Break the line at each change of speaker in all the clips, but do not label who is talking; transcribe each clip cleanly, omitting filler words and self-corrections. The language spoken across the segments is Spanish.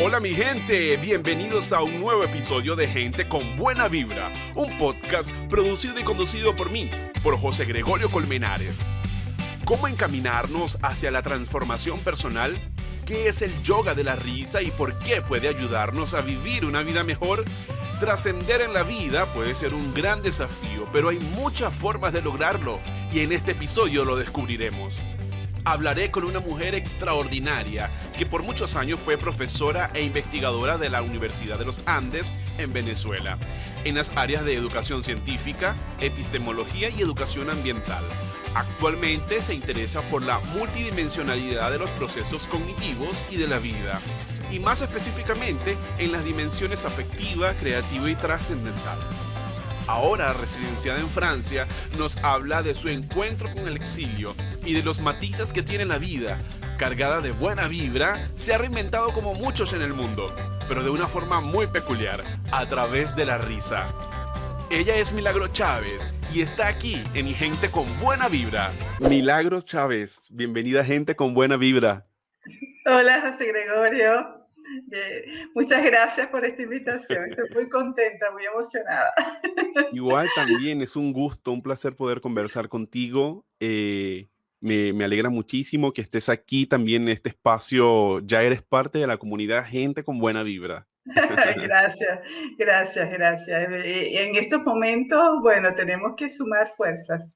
Hola mi gente, bienvenidos a un nuevo episodio de Gente con Buena Vibra, un podcast producido y conducido por mí, por José Gregorio Colmenares. ¿Cómo encaminarnos hacia la transformación personal? ¿Qué es el yoga de la risa y por qué puede ayudarnos a vivir una vida mejor? Trascender en la vida puede ser un gran desafío, pero hay muchas formas de lograrlo y en este episodio lo descubriremos. Hablaré con una mujer extraordinaria que por muchos años fue profesora e investigadora de la Universidad de los Andes en Venezuela, en las áreas de educación científica, epistemología y educación ambiental. Actualmente se interesa por la multidimensionalidad de los procesos cognitivos y de la vida, y más específicamente en las dimensiones afectiva, creativa y trascendental. Ahora residenciada en Francia, nos habla de su encuentro con el exilio y de los matices que tiene la vida. Cargada de buena vibra, se ha reinventado como muchos en el mundo, pero de una forma muy peculiar, a través de la risa. Ella es Milagros Chávez y está aquí en Gente con Buena Vibra. Milagros Chávez, bienvenida a Gente con Buena Vibra.
Hola, José Gregorio. Muchas gracias por esta invitación. Estoy muy contenta, muy emocionada.
Igual también es un gusto, un placer poder conversar contigo. Me alegra muchísimo que estés aquí también en este espacio. Ya eres parte de la comunidad Gente con Buena Vibra.
Gracias. En estos momentos, bueno, tenemos que sumar fuerzas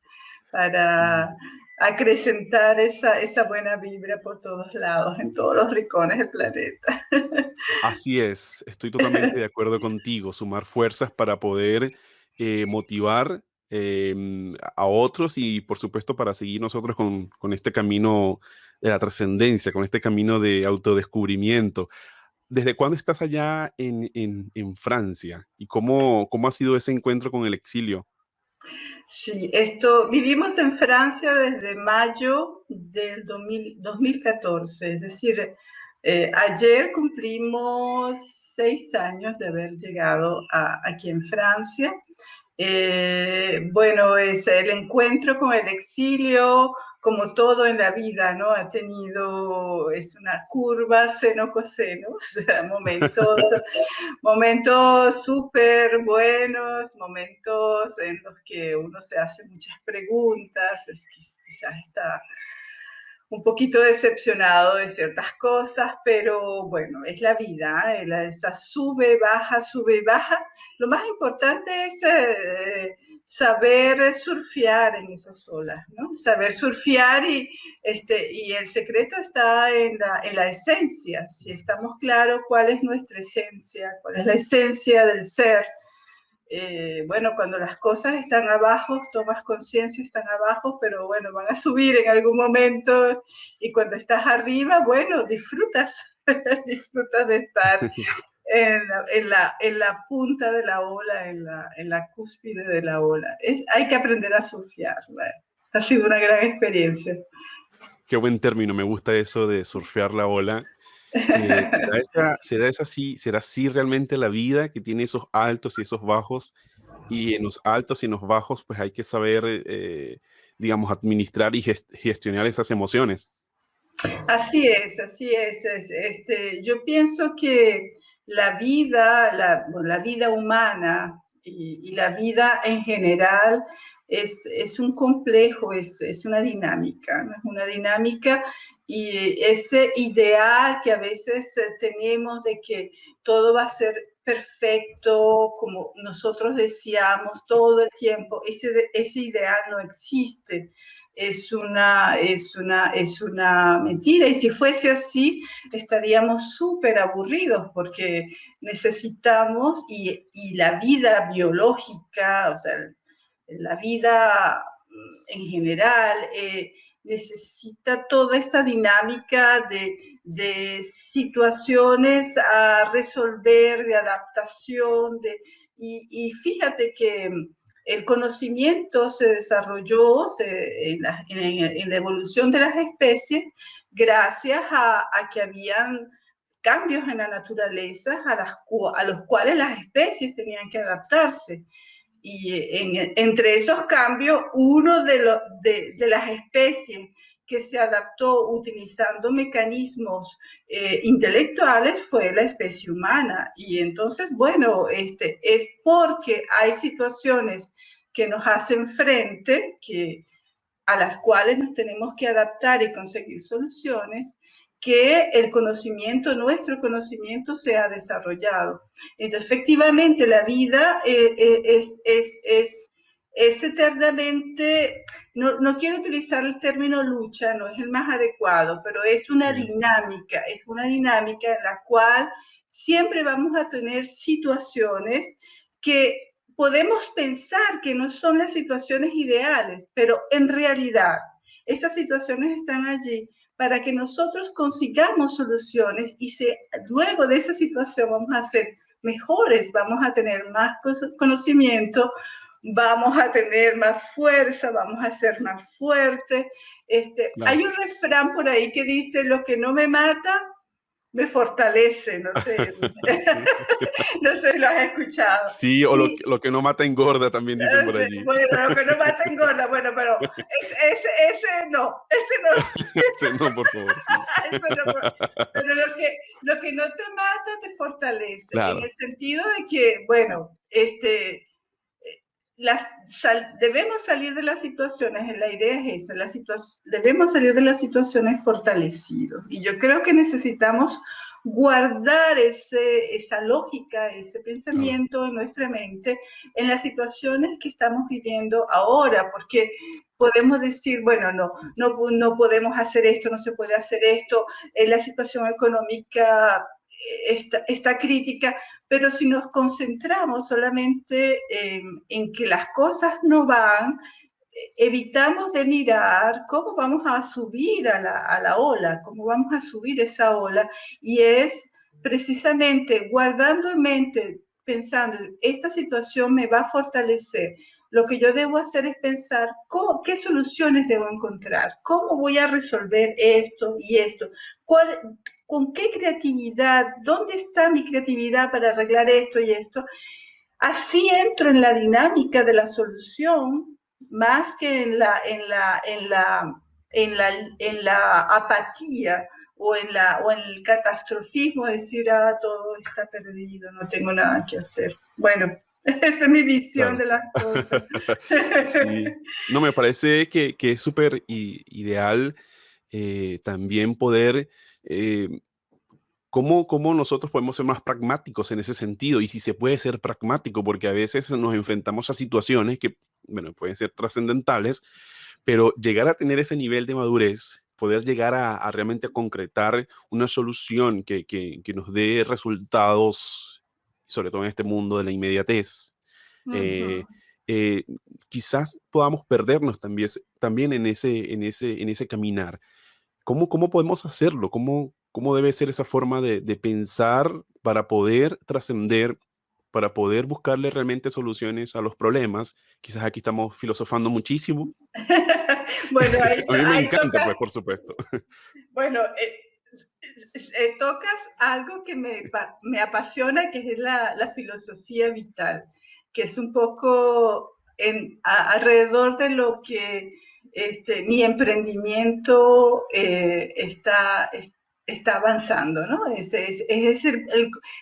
para acrecentar esa buena vibra por todos lados, en todos los rincones del planeta.
Así es, estoy totalmente de acuerdo contigo. Sumar fuerzas para poder motivar a otros y, por supuesto, para seguir nosotros con este camino de la trascendencia, con este camino de autodescubrimiento. ¿Desde cuándo estás allá en Francia? ¿Y cómo ha sido ese encuentro con el exilio?
Sí, vivimos en Francia desde mayo del 2014, es decir, ayer cumplimos 6 años de haber llegado aquí en Francia. Bueno, es el encuentro con el exilio, como todo en la vida, ¿no? Es una curva seno-coseno, o sea, momentos súper buenos, momentos en los que uno se hace muchas preguntas, quizás está un poquito decepcionado de ciertas cosas, pero bueno, es la vida, esa sube, baja, baja. Lo más importante es saber surfear en esas olas, ¿no? Saber surfear y el secreto está en la esencia. Si estamos claros cuál es nuestra esencia, cuál es la esencia del ser. Bueno, cuando las cosas están abajo, tomas conciencia, están abajo, pero bueno, van a subir en algún momento y cuando estás arriba, bueno, disfrutas, disfrutas de estar en la punta de la ola, en la cúspide de la ola. Hay que aprender a surfear, ¿verdad? Ha sido una gran experiencia.
Qué buen término, me gusta eso de surfear la ola. ¿Será así realmente la vida, que tiene esos altos y esos bajos? Y en los altos y en los bajos, pues hay que saber, digamos, administrar y gestionar esas emociones.
Así es. Yo pienso que la vida humana y la vida en general es un complejo, es una dinámica, ¿no? Es una dinámica y ese ideal que a veces tenemos de que todo va a ser perfecto, como nosotros deseamos todo el tiempo, ese ideal no existe. Es una mentira. Y si fuese así, estaríamos súper aburridos porque necesitamos, y la vida biológica, o sea, la vida en general, necesita toda esta dinámica de situaciones a resolver, de adaptación, y fíjate que el conocimiento se desarrolló en la evolución de las especies gracias a que habían cambios en la naturaleza a los cuales las especies tenían que adaptarse. Y entre esos cambios, uno de las especies que se adaptó utilizando mecanismos intelectuales fue la especie humana. Y entonces, bueno, es porque hay situaciones que nos hacen frente, a las cuales nos tenemos que adaptar y conseguir soluciones, que el conocimiento, nuestro conocimiento, se ha desarrollado. Entonces, efectivamente, la vida es eternamente, no quiero utilizar el término lucha, no es el más adecuado, pero es una dinámica en la cual siempre vamos a tener situaciones que podemos pensar que no son las situaciones ideales, pero en realidad esas situaciones están allí para que nosotros consigamos soluciones y luego de esa situación vamos a ser mejores, vamos a tener más conocimiento, vamos a tener más fuerza, vamos a ser más fuertes.
Claro.
Hay un refrán por ahí que dice, lo que no me mata, me fortalece, no sé. Sí. No sé si lo has escuchado.
Sí, o lo que no mata engorda, también dicen por allí.
Bueno, lo que no mata engorda, bueno, pero ese no.
Ese no, por favor, sí.
Pero lo que no te mata te fortalece,
Claro.
en el sentido de que, bueno, debemos salir de las situaciones, la idea es esa, debemos salir de las situaciones fortalecidos. Y yo creo que necesitamos guardar esa lógica, ese pensamiento en nuestra mente en las situaciones que estamos viviendo ahora, porque podemos decir, bueno, no podemos hacer esto, no se puede hacer esto, la situación económica está crítica, pero si nos concentramos solamente en que las cosas no van, evitamos de mirar cómo vamos a subir a la ola, cómo vamos a subir esa ola, y es precisamente guardando en mente, pensando, esta situación me va a fortalecer. Lo que yo debo hacer es pensar qué soluciones debo encontrar, cómo voy a resolver esto y esto, con qué creatividad, dónde está mi creatividad para arreglar esto y esto. Así entro en la dinámica de la solución más que en la apatía o en el catastrofismo, decir, todo está perdido, no tengo nada que hacer. Bueno, esa es mi visión de las cosas.
Sí, no, me parece que es súper ideal también poder, cómo nosotros podemos ser más pragmáticos en ese sentido, y si se puede ser pragmático, porque a veces nos enfrentamos a situaciones que, bueno, pueden ser trascendentales, pero llegar a tener ese nivel de madurez, poder llegar a realmente concretar una solución que nos dé resultados, sobre todo en este mundo de la inmediatez, eh, eh, quizás podamos perdernos también en ese caminar. ¿Cómo podemos hacerlo? ¿Cómo debe ser esa forma de pensar para poder trascender, para poder buscarle realmente soluciones a los problemas? Quizás aquí estamos filosofando muchísimo.
Bueno,
A mí me
ahí
encanta,
toca,
pues, por supuesto.
bueno, tocas algo que me apasiona, que es la filosofía vital, que es un poco alrededor de lo que mi emprendimiento está avanzando, ¿no?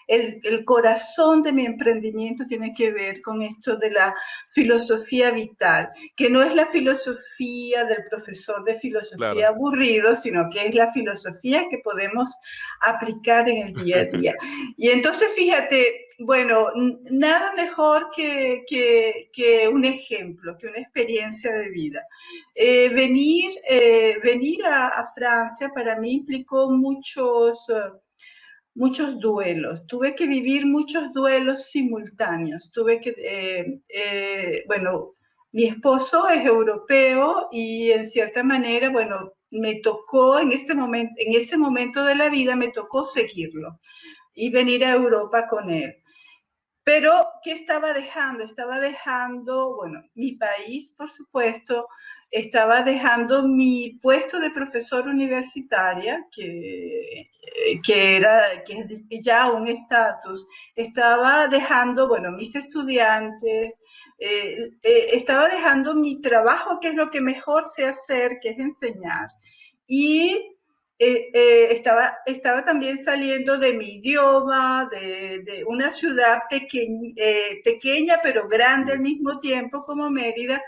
El corazón de mi emprendimiento tiene que ver con esto de la filosofía vital, que no es la filosofía del profesor de filosofía
Claro.
aburrido, sino que es la filosofía que podemos aplicar en el día a día. Y entonces, fíjate, bueno, nada mejor que un ejemplo, que una experiencia de vida. Venir a Francia para mí implicó muchos duelos. Tuve que vivir muchos duelos simultáneos. Bueno, mi esposo es europeo y en cierta manera, bueno, me tocó en ese momento de la vida, me tocó seguirlo y venir a Europa con él. Pero, ¿qué estaba dejando? Estaba dejando, bueno, mi país, por supuesto, estaba dejando mi puesto de profesor universitaria, que es ya un estatus. Estaba dejando, bueno, mis estudiantes, estaba dejando mi trabajo, que es lo que mejor sé hacer, que es enseñar. Y estaba también saliendo de mi idioma, de una ciudad pequeña pero grande al mismo tiempo como Mérida,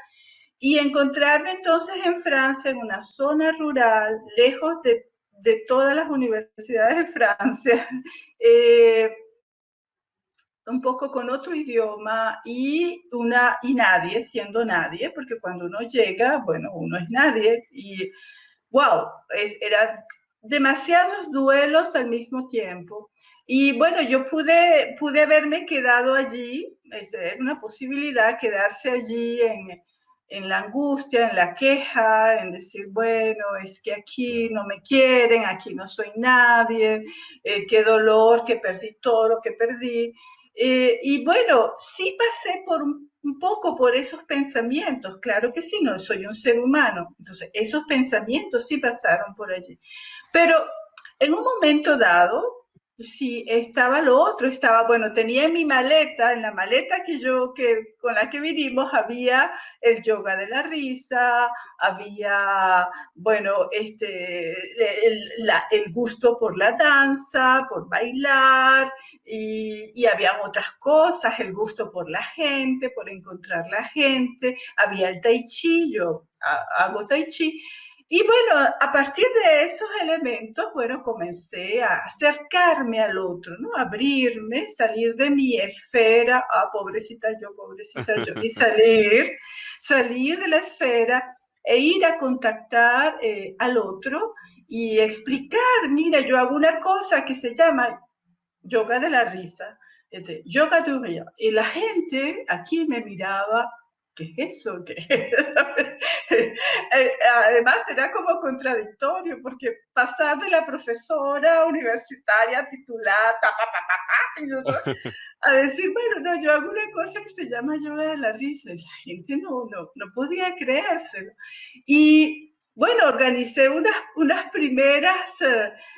y encontrarme entonces en Francia, en una zona rural, lejos de todas las universidades de Francia, eh, un poco con otro idioma y nadie, siendo nadie, porque cuando uno llega, bueno, uno es nadie, y wow, era demasiados duelos al mismo tiempo. Y bueno, yo pude haberme quedado allí, era una posibilidad quedarse allí en la angustia, en la queja, en decir, bueno, es que aquí no me quieren, aquí no soy nadie, qué dolor, que perdí todo lo que perdí. Y bueno, sí pasé por un poco por esos pensamientos, claro que sí, no soy un ser humano, entonces esos pensamientos sí pasaron por allí. Pero en un momento dado, sí, estaba lo otro, bueno, tenía en mi maleta, en la maleta con la que vinimos, había el yoga de la risa, había, bueno, el gusto por la danza, por bailar, y había otras cosas, el gusto por la gente, por encontrar la gente, había el tai chi, yo hago tai chi. Y bueno, a partir de esos elementos, bueno, comencé a acercarme al otro, ¿no? Abrirme, salir de mi esfera, pobrecita yo, y salir de la esfera e ir a contactar al otro y explicar, mira, yo hago una cosa que se llama yoga de la risa, yoga du rire. Y la gente aquí me miraba, ¿qué es eso? Además era como contradictorio, porque pasar de la profesora universitaria titular, a decir, bueno, no, yo hago una cosa que se llama yoga de la risa, y la gente no podía creérselo. Y bueno, organicé unas primeras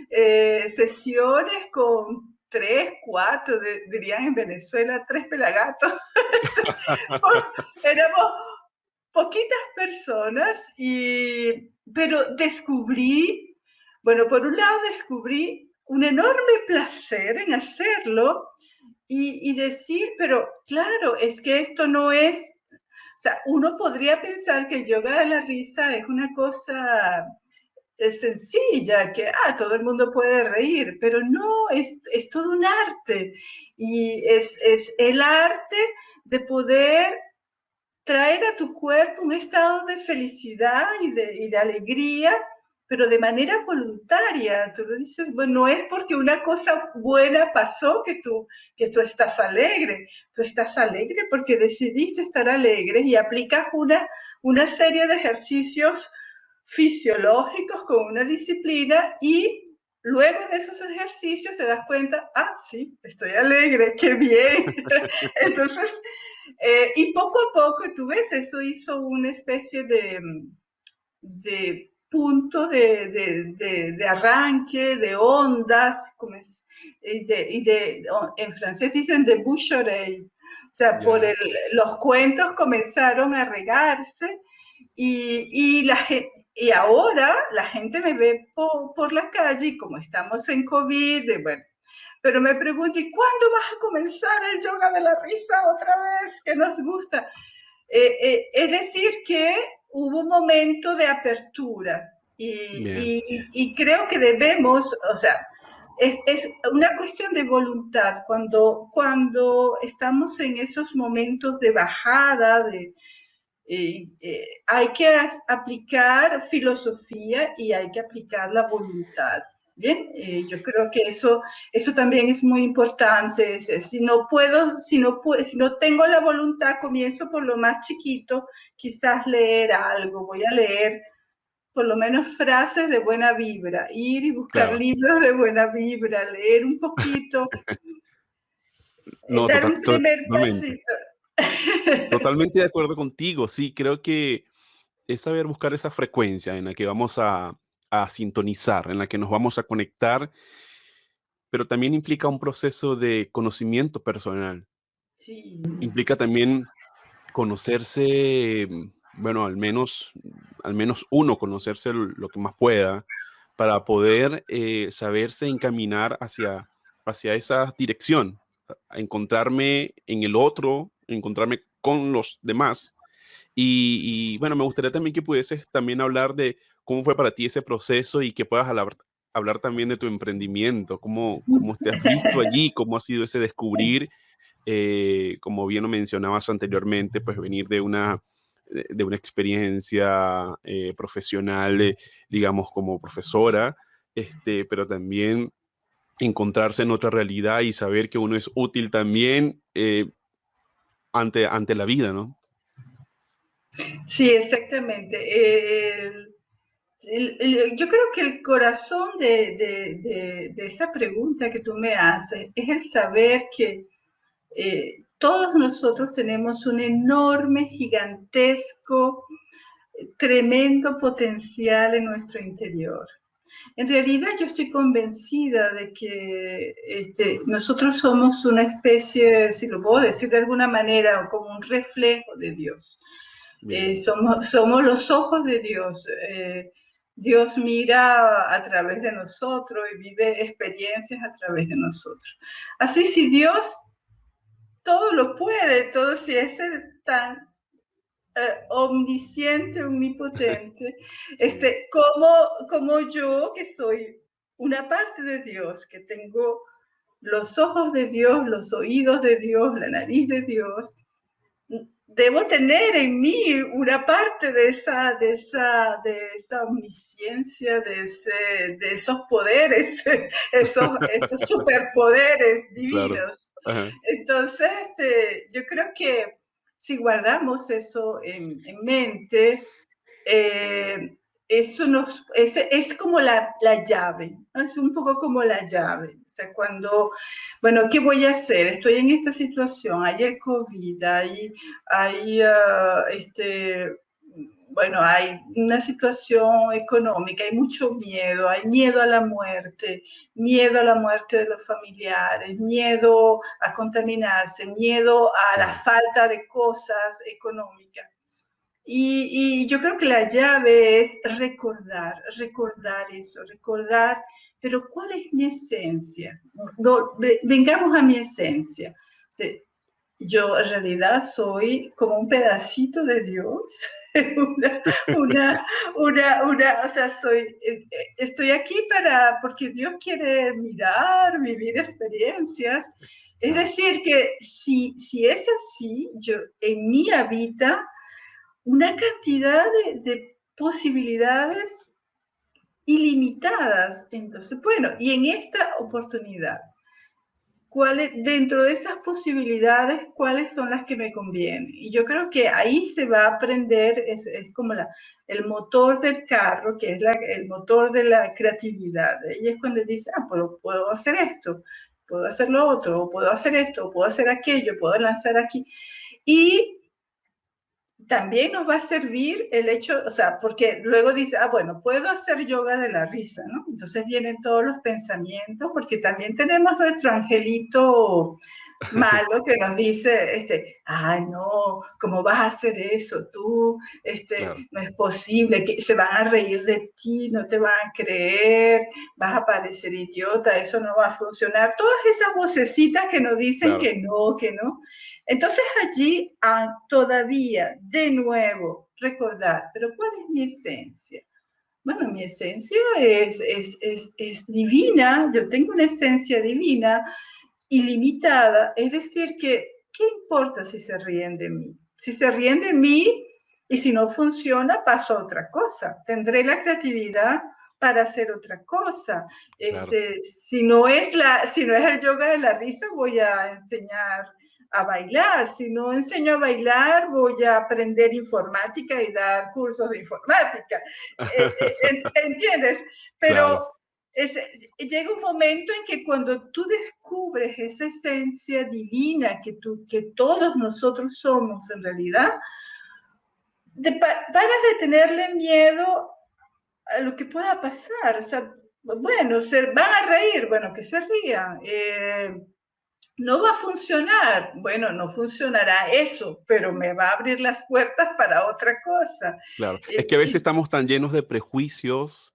sesiones con 3, 4, dirían en Venezuela, 3 pelagatos. Éramos poquitas personas, pero bueno, por un lado descubrí un enorme placer en hacerlo y decir, pero claro, es que esto no es, o sea, uno podría pensar que el yoga de la risa es una cosa sencilla, que todo el mundo puede reír, pero no, es todo un arte y es el arte de poder traer a tu cuerpo un estado de felicidad y de alegría, pero de manera voluntaria. Tú lo dices, bueno, no es porque una cosa buena pasó que tú estás alegre porque decidiste estar alegre y aplicas una serie de ejercicios fisiológicos con una disciplina y luego de esos ejercicios te das cuenta, sí, estoy alegre, qué bien. Entonces, y poco a poco, tú ves, eso hizo una especie de punto de arranque, de ondas, en francés dicen de bouche oreille. O sea, los cuentos comenzaron a regarse y ahora la gente me ve por la calle y como estamos en COVID, bueno, pero me pregunto, ¿y cuándo vas a comenzar el yoga de la risa otra vez? Que nos gusta. Es decir, que hubo un momento de apertura y creo que debemos, o sea, es una cuestión de voluntad. Cuando estamos en esos momentos de bajada, hay que aplicar filosofía y hay que aplicar la voluntad. Bien, yo creo que eso también es muy importante. Si no tengo la voluntad, comienzo por lo más chiquito, quizás leer algo. Voy a leer por lo menos frases de buena vibra, ir y buscar libros de buena vibra, leer un poquito,
No,
dar un primer
totalmente.
pasito.
Totalmente de acuerdo contigo. Sí, creo que es saber buscar esa frecuencia en la que vamos a sintonizar, en la que nos vamos a conectar, pero también implica un proceso de conocimiento personal.
Sí.
Implica también conocerse, bueno, al menos uno conocerse lo que más pueda para poder saberse encaminar hacia esa dirección, a encontrarme en el otro, encontrarme con los demás. Bueno, me gustaría también que pudieses también hablar de cómo fue para ti ese proceso y que puedas hablar también de tu emprendimiento, cómo te has visto allí, cómo ha sido ese descubrir, como bien lo mencionabas anteriormente, pues venir de una experiencia profesional, digamos, como profesora, pero también encontrarse en otra realidad y saber que uno es útil también ante la vida, ¿no?
Sí, exactamente. Yo creo que el corazón de esa pregunta que tú me haces es el saber que todos nosotros tenemos un enorme, gigantesco, tremendo potencial en nuestro interior. En realidad yo estoy convencida de que nosotros somos una especie, si lo puedo decir de alguna manera, como un reflejo de Dios.
Bien,
Somos los ojos de Dios. Dios mira a través de nosotros y vive experiencias a través de nosotros. Así, si Dios todo lo puede, todo si es el tan omnisciente, omnipotente,
sí,
como yo que soy una parte de Dios, que tengo los ojos de Dios, los oídos de Dios, la nariz de Dios, debo tener en mí una parte de esa omnisciencia, de esos poderes, esos superpoderes
claro.
divinos.
Ajá,
Entonces, yo creo que si guardamos eso en mente, eh, es como la llave, ¿no? Es un poco como la llave. O sea, bueno, ¿qué voy a hacer? Estoy en esta situación, hay el COVID, bueno, hay una situación económica, hay miedo a la muerte, miedo a la muerte de los familiares, miedo a contaminarse, miedo a la
claro,
falta de cosas económicas. Y yo creo que la llave es recordar eso, recordar, pero ¿cuál es mi esencia? Vengamos a mi esencia. Sí, yo en realidad soy como un pedacito de Dios, una, o sea, estoy aquí porque Dios quiere mirar, vivir experiencias. Es
claro,
decir, que si es así, en mí habita una cantidad de posibilidades ilimitadas. Entonces, bueno, y en esta oportunidad, dentro de esas posibilidades, cuáles son las que me convienen? Y yo creo que ahí se va a aprender, es como el motor del carro, que es el motor de la creatividad. Y es cuando dice, puedo hacer esto, puedo hacer lo otro, o puedo hacer esto, o puedo hacer aquello, puedo lanzar aquí. Y también nos va a servir el hecho, o sea, porque luego dice, bueno, puedo hacer yoga de la risa, ¿no? Entonces vienen todos los pensamientos, porque también tenemos nuestro angelito malo que nos dice, ay, no, ¿cómo vas a hacer eso? Tú,
claro,
no es posible, que se van a reír de ti, no te van a creer, vas a parecer idiota, eso no va a funcionar. Todas esas vocecitas que nos dicen
claro,
que no, que no. Entonces allí todavía, de nuevo, recordar, pero ¿cuál es mi esencia? Bueno, mi esencia es divina, yo tengo una esencia divina, ilimitada, es decir, que ¿qué importa si se ríen de mí? Si se ríen de mí y si no funciona, paso a otra cosa. Tendré la creatividad para hacer otra cosa.
claro.
Si no es el yoga de la risa, voy a enseñar a bailar. Si no enseño a bailar, voy a aprender informática y dar cursos de informática. ¿Entiendes?
Claro,
Pero llega un momento en que cuando tú descubres esa esencia divina que todos nosotros somos en realidad, paras de tenerle miedo a lo que pueda pasar. O sea, bueno, van a reír, bueno, que se rían. No va a funcionar, bueno, no funcionará eso, pero me va a abrir las puertas para otra cosa.
Claro, es que a veces estamos tan llenos de prejuicios,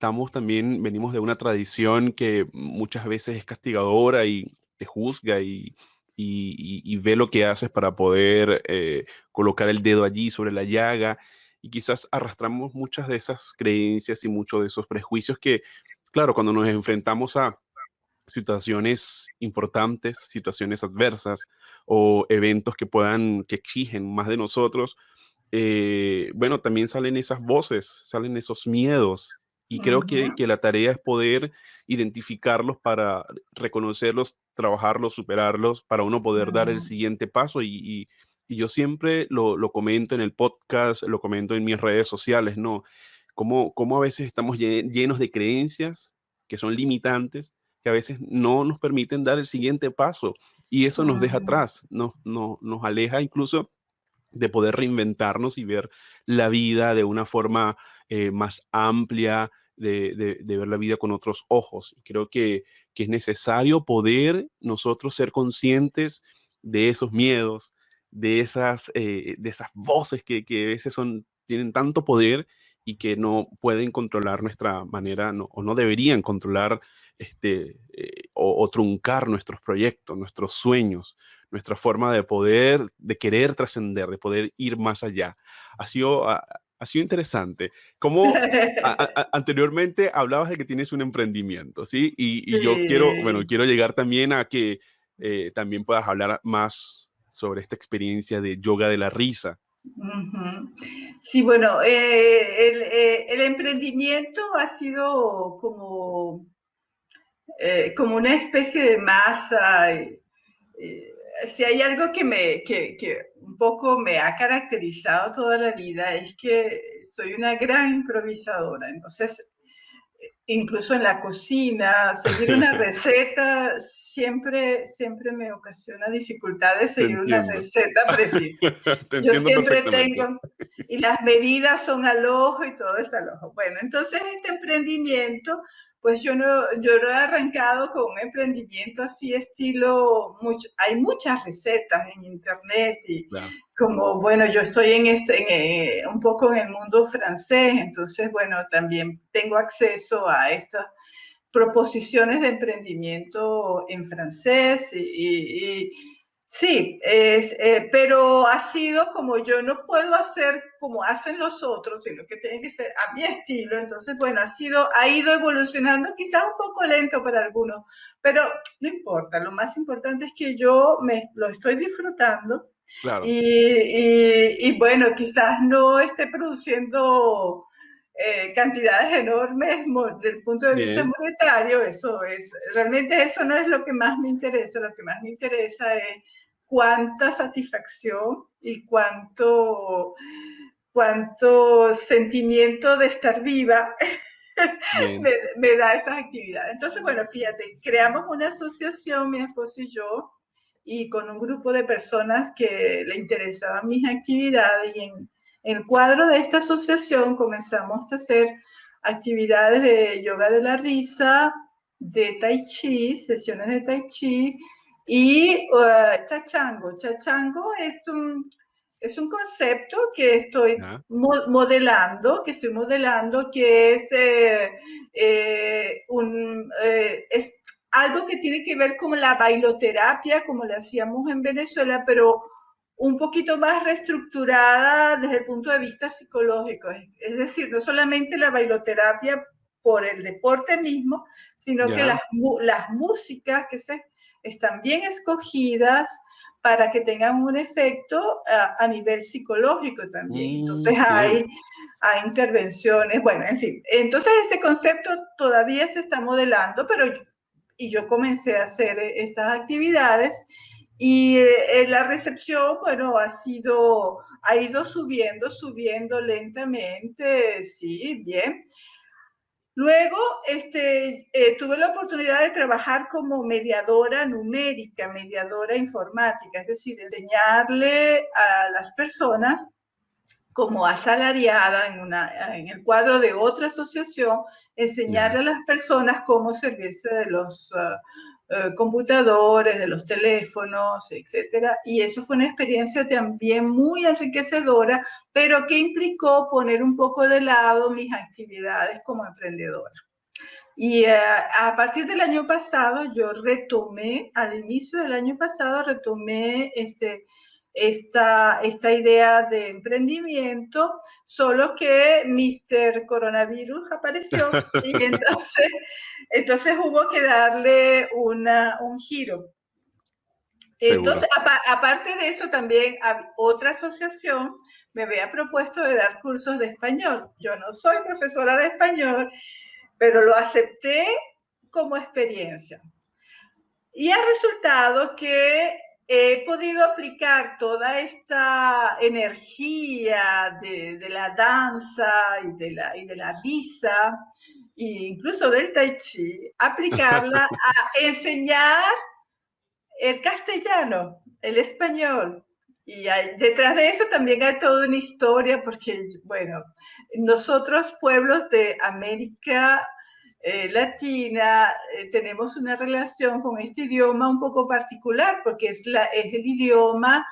venimos de una tradición que muchas veces es castigadora y te juzga y ve lo que haces para poder colocar el dedo allí sobre la llaga. Y quizás arrastramos muchas de esas creencias y muchos de esos prejuicios que, claro, cuando nos enfrentamos a situaciones importantes, situaciones adversas o eventos que exigen más de nosotros, bueno, también salen esas voces, salen esos miedos. Y creo que la tarea es poder identificarlos para reconocerlos, trabajarlos, superarlos, para uno poder dar el siguiente paso. Y yo siempre lo comento en el podcast, lo comento en mis redes sociales, ¿no? Cómo a veces estamos llenos de creencias que son limitantes, que a veces no nos permiten dar el siguiente paso. Y eso nos deja atrás, nos aleja incluso de poder reinventarnos y ver la vida de una forma más amplia, de ver la vida con otros ojos. Creo que es necesario poder nosotros ser conscientes de esos miedos, de esas voces que a veces tienen tanto poder y que no pueden controlar nuestra manera, o no deberían controlar o truncar nuestros proyectos, nuestros sueños, nuestra forma de querer trascender, de poder ir más allá. Ha sido interesante. Como anteriormente hablabas de que tienes un emprendimiento, ¿sí? Y yo
Sí.
quiero llegar también a que también puedas hablar más sobre esta experiencia de yoga de la risa.
Sí, bueno, el emprendimiento ha sido como una especie de masa. Si hay algo que un poco me ha caracterizado toda la vida es que soy una gran improvisadora. Entonces, incluso en la cocina, seguir una receta siempre me ocasiona dificultades
Te
seguir una
entiendo.
receta precisa.
Te
Yo
entiendo
siempre
perfectamente.
tengo, y las medidas son al ojo y todo es al ojo. Bueno, entonces este emprendimiento, pues yo no he arrancado con un emprendimiento así estilo, hay muchas recetas en internet y
Claro.
como, bueno, yo estoy un poco en el mundo francés, entonces, bueno, también tengo acceso a estas proposiciones de emprendimiento en francés sí, pero ha sido como yo no puedo hacer como hacen los otros, sino que tiene que ser a mi estilo. Entonces, bueno, ha ido evolucionando, quizás un poco lento para algunos, pero no importa. Lo más importante es que yo lo estoy disfrutando
Claro.
y bueno, quizás no esté produciendo cantidades enormes del punto de vista
Bien.
monetario. Realmente eso no es lo que más me interesa. Lo que más me interesa es cuánta satisfacción y cuánto sentimiento de estar viva
Bien.
me da esas actividades. Entonces, bueno, fíjate, creamos una asociación, mi esposo y yo, y con un grupo de personas que le interesaban mis actividades, y en el cuadro de esta asociación comenzamos a hacer actividades de yoga de la risa, de tai chi, sesiones de tai chi y chachango. Chachango es un concepto que estoy
Ya.
modelando, que es algo que tiene que ver con la bailoterapia, como la hacíamos en Venezuela, pero un poquito más reestructurada desde el punto de vista psicológico. Es decir, no solamente la bailoterapia por el deporte mismo, sino que
Ya.
las músicas están bien escogidas para que tengan un efecto a nivel psicológico también. Entonces
Bien.
hay intervenciones, bueno, en fin. Entonces ese concepto todavía se está modelando, y yo comencé a hacer estas actividades y la recepción, bueno, ha ido subiendo lentamente, sí, bien. Luego, tuve la oportunidad de trabajar como mediadora numérica, mediadora informática, es decir, enseñarle a las personas como asalariada en el cuadro de otra asociación, enseñarle a las personas cómo servirse de los computadores, de los teléfonos, etcétera. Y eso fue una experiencia también muy enriquecedora, pero que implicó poner un poco de lado mis actividades como emprendedora. Y a partir del año pasado, yo retomé, al inicio del año pasado, retomé esta idea de emprendimiento, solo que Mr. Coronavirus apareció y entonces hubo que darle un giro.
Seguro.
Entonces, aparte de eso, también otra asociación me había propuesto de dar cursos de español. Yo no soy profesora de español, pero lo acepté como experiencia. Y ha resultado que he podido aplicar toda esta energía de la danza y de la risa, e incluso del tai chi, aplicarla a enseñar el castellano, el español. Y detrás de eso también hay toda una historia, porque, bueno, nosotros pueblos de América Latina tenemos una relación con este idioma un poco particular, porque es el idioma,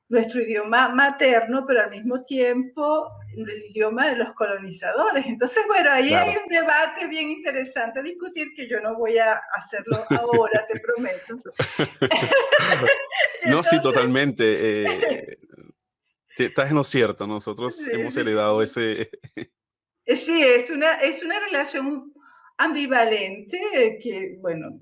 nuestro idioma materno, pero al mismo tiempo el idioma de los colonizadores. Entonces, bueno, ahí
Claro.
hay un debate bien interesante a discutir, que yo no voy a hacerlo ahora, te prometo.
No, sí,
Entonces,
totalmente. Estás en lo cierto. Nosotros
sí,
hemos
sí,
heredado
sí.
ese...
Sí, es una relación ambivalente que, bueno,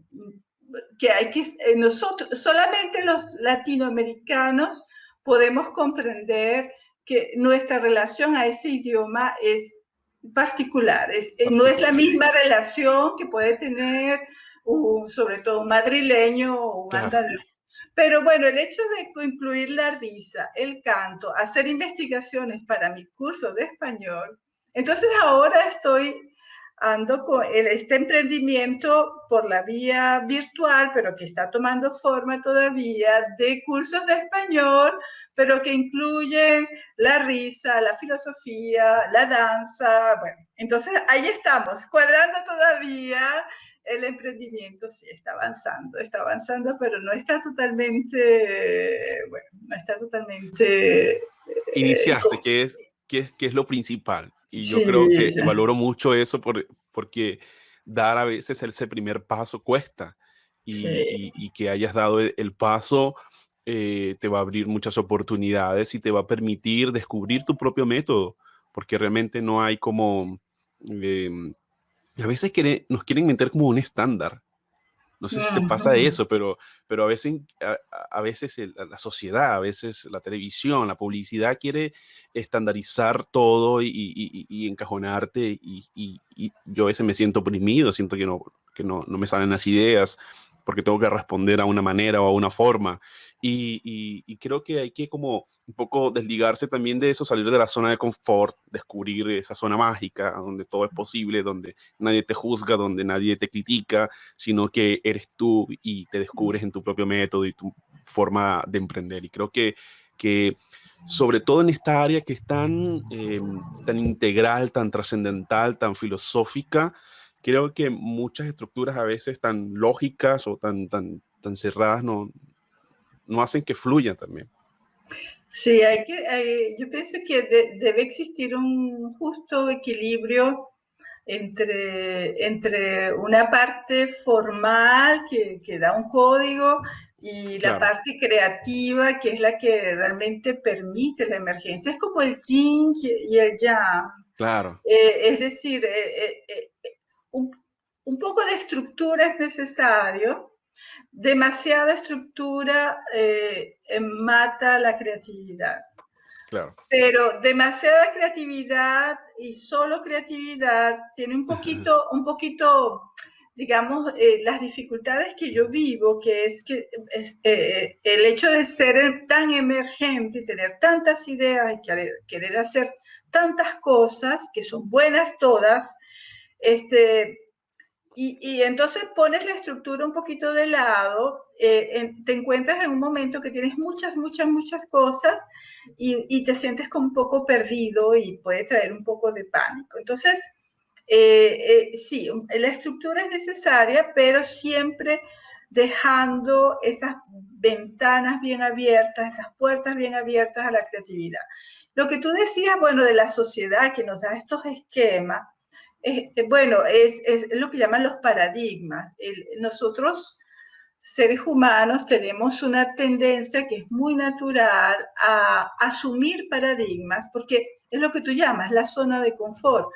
que hay que, nosotros, solamente los latinoamericanos podemos comprender que nuestra relación a ese idioma es particular, no es la
particular.
misma relación que puede tener sobre todo un madrileño o un
Claro.
andaluz. Pero bueno, el hecho de incluir la risa, el canto, hacer investigaciones para mi curso de español, entonces ahora ando con este emprendimiento por la vía virtual, pero que está tomando forma todavía, de cursos de español, pero que incluyen la risa, la filosofía, la danza. Bueno, entonces ahí estamos, cuadrando todavía el emprendimiento. Sí, está avanzando, pero no está totalmente, bueno, no está totalmente...
Iniciaste, que es lo principal. Y yo creo
Sí,
que valoro mucho eso porque dar a veces ese primer paso cuesta.
sí.
Y que hayas dado el paso te va a abrir muchas oportunidades y te va a permitir descubrir tu propio método, porque realmente no hay como... eh, a veces nos quieren meter como un estándar. No sé si te pasa
Ujú.
eso, pero a veces la sociedad, a veces la televisión, la publicidad quiere estandarizar todo y encajonarte y yo a veces me siento oprimido, siento que no me salen las ideas porque tengo que responder a una manera o a una forma. Y creo que hay que como un poco desligarse también de eso, salir de la zona de confort, descubrir esa zona mágica donde todo es posible, donde nadie te juzga, donde nadie te critica, sino que eres tú y te descubres en tu propio método y tu forma de emprender. Y creo que sobre todo en esta área que es tan integral, tan trascendental, tan filosófica, creo que muchas estructuras a veces tan lógicas o tan cerradas no hacen que fluyan también.
Sí, yo pienso que debe existir un justo equilibrio entre una parte formal que da un código y la
Claro,
parte creativa, que es la que realmente permite la emergencia. Es como el yin y el yang.
claro,
Es decir, un, un poco de estructura es necesario. Demasiada estructura mata la creatividad,
claro.
pero demasiada creatividad y solo creatividad tiene un poquito, digamos, las dificultades que yo vivo, que es que el hecho de ser tan emergente y tener tantas ideas y querer hacer tantas cosas, que son buenas todas, este, Y entonces pones la estructura un poquito de lado, te encuentras en un momento que tienes muchas cosas y te sientes como un poco perdido y puede traer un poco de pánico. Entonces, sí, la estructura es necesaria, pero siempre dejando esas ventanas bien abiertas, esas puertas bien abiertas a la creatividad. Lo que tú decías, bueno, de la sociedad que nos da estos esquemas, bueno, es lo que llaman los paradigmas. Nosotros, seres humanos, tenemos una tendencia que es muy natural a asumir paradigmas, porque es lo que tú llamas la zona de confort.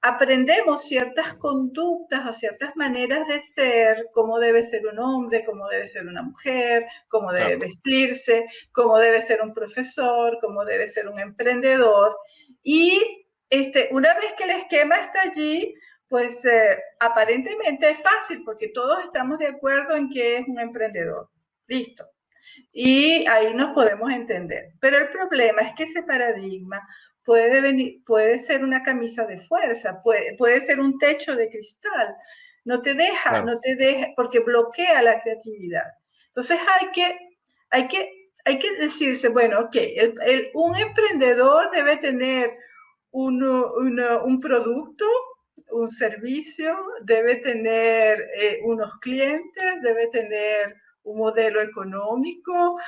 Aprendemos ciertas conductas o ciertas maneras de ser, cómo debe ser un hombre, cómo debe ser una mujer, cómo debe
Claro.
vestirse, cómo debe ser un profesor, cómo debe ser un emprendedor. Y una vez que el esquema está allí, pues aparentemente es fácil porque todos estamos de acuerdo en que es un emprendedor. Listo. Y ahí nos podemos entender. Pero el problema es que ese paradigma puede ser una camisa de fuerza, puede ser un techo de cristal.
Claro.
No te deja, porque bloquea la creatividad. Entonces hay que decirse, bueno, ok, un emprendedor debe tener un producto, un servicio, debe tener unos clientes, debe tener un modelo económico,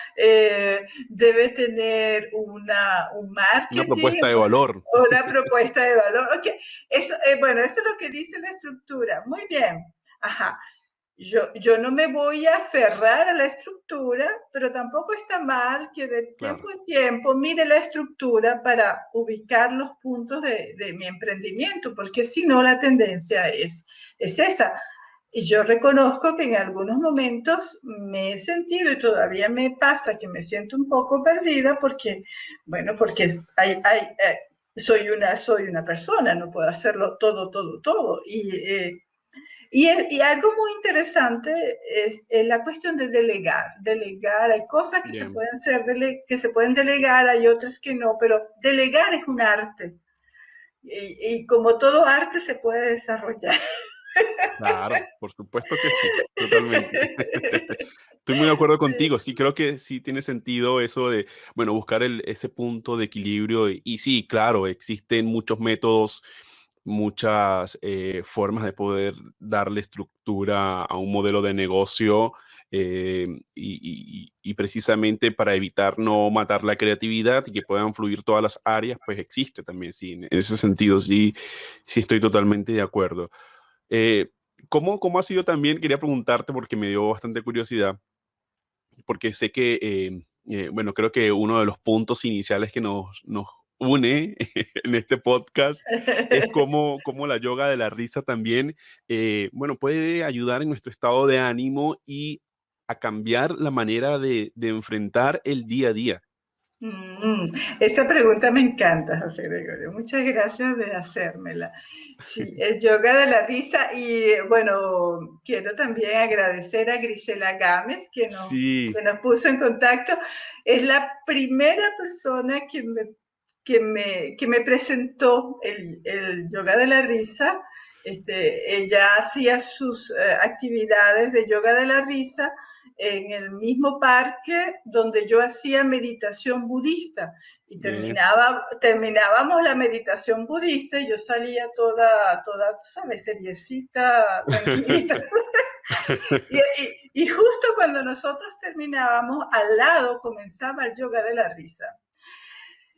debe tener un
Una
marketing,
propuesta de valor.
una propuesta de valor. Okay. Eso, bueno, eso es lo que dice la estructura. Muy bien. Ajá. Yo no me voy a aferrar a la estructura, pero tampoco está mal que de
Claro.
tiempo en tiempo mire la estructura para ubicar los puntos de mi emprendimiento, porque si no la tendencia es esa. Y yo reconozco que en algunos momentos me he sentido y todavía me pasa que me siento un poco perdida porque, bueno, porque soy una persona, no puedo hacerlo todo. Y algo muy interesante es la cuestión de delegar. Delegar, hay cosas que se
Bien.
pueden que se pueden delegar, hay otras que no, pero delegar es un arte. Y como todo arte se puede desarrollar.
Claro, por supuesto que sí, totalmente. Estoy muy de acuerdo
Sí.
contigo. Sí, creo que sí tiene sentido eso de, bueno, buscar ese punto de equilibrio. Y sí, claro, existen muchos métodos, muchas formas de poder darle estructura a un modelo de negocio y precisamente para evitar no matar la creatividad y que puedan fluir todas las áreas, pues existe también, sí. En ese sentido, sí, sí estoy totalmente de acuerdo. Eh, ¿Cómo ha sido también? Quería preguntarte porque me dio bastante curiosidad, porque sé que, bueno, creo que uno de los puntos iniciales que nos une en este podcast es cómo la yoga de la risa también, bueno, puede ayudar en nuestro estado de ánimo y a cambiar la manera de enfrentar el día a día.
Esta pregunta me encanta, José Gregorio. Muchas gracias de hacérmela. Sí, el yoga de la risa y bueno, quiero también agradecer a Grisela Gámez
Sí,
que nos puso en contacto. Es la primera persona que me presentó el yoga de la risa. Ella hacía sus actividades de yoga de la risa en el mismo parque donde yo hacía meditación budista y
bien.
terminábamos la meditación budista y yo salía toda, tú sabes, seriecita, tranquilita. Y justo cuando nosotros terminábamos, al lado comenzaba el yoga de la risa.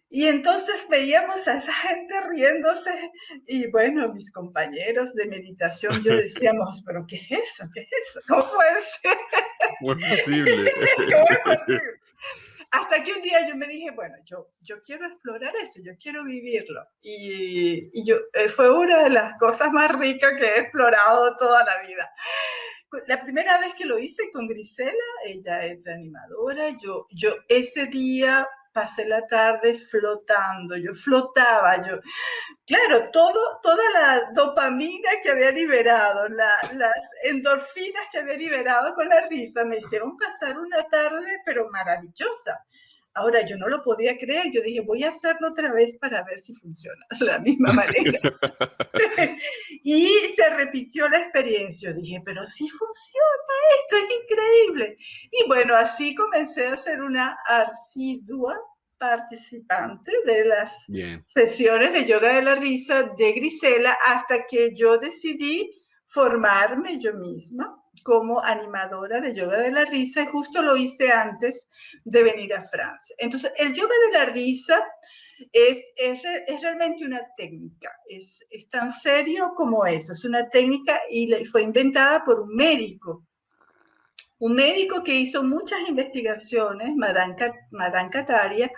Y entonces veíamos a esa gente riéndose y bueno, mis compañeros de meditación, yo decíamos, pero ¿qué es eso? ¿Qué es eso? ¿Cómo puede ser?
¿Cómo es posible?
¿Cómo es posible? Hasta que un día yo me dije, bueno, yo quiero explorar eso, yo quiero vivirlo. Fue una de las cosas más ricas que he explorado toda la vida. La primera vez que lo hice con Grisela, ella es animadora, yo ese día pasé la tarde flotando, yo flotaba, claro, toda la dopamina que había liberado, las endorfinas que había liberado con la risa, me hicieron pasar una tarde, pero maravillosa. Ahora, yo no lo podía creer, yo dije, voy a hacerlo otra vez para ver si funciona de la misma manera. Y se repitió la experiencia. Yo dije, pero sí funciona, esto es increíble. Y bueno, así comencé a ser una asidua participante de las
Bien.
sesiones de yoga de la risa de Grisela hasta que yo decidí formarme yo misma como animadora de yoga de la risa, y justo lo hice antes de venir a Francia. Entonces, el yoga de la risa es realmente una técnica, es tan serio como eso, es una técnica y fue inventada por un médico que hizo muchas investigaciones, Madan Kataria,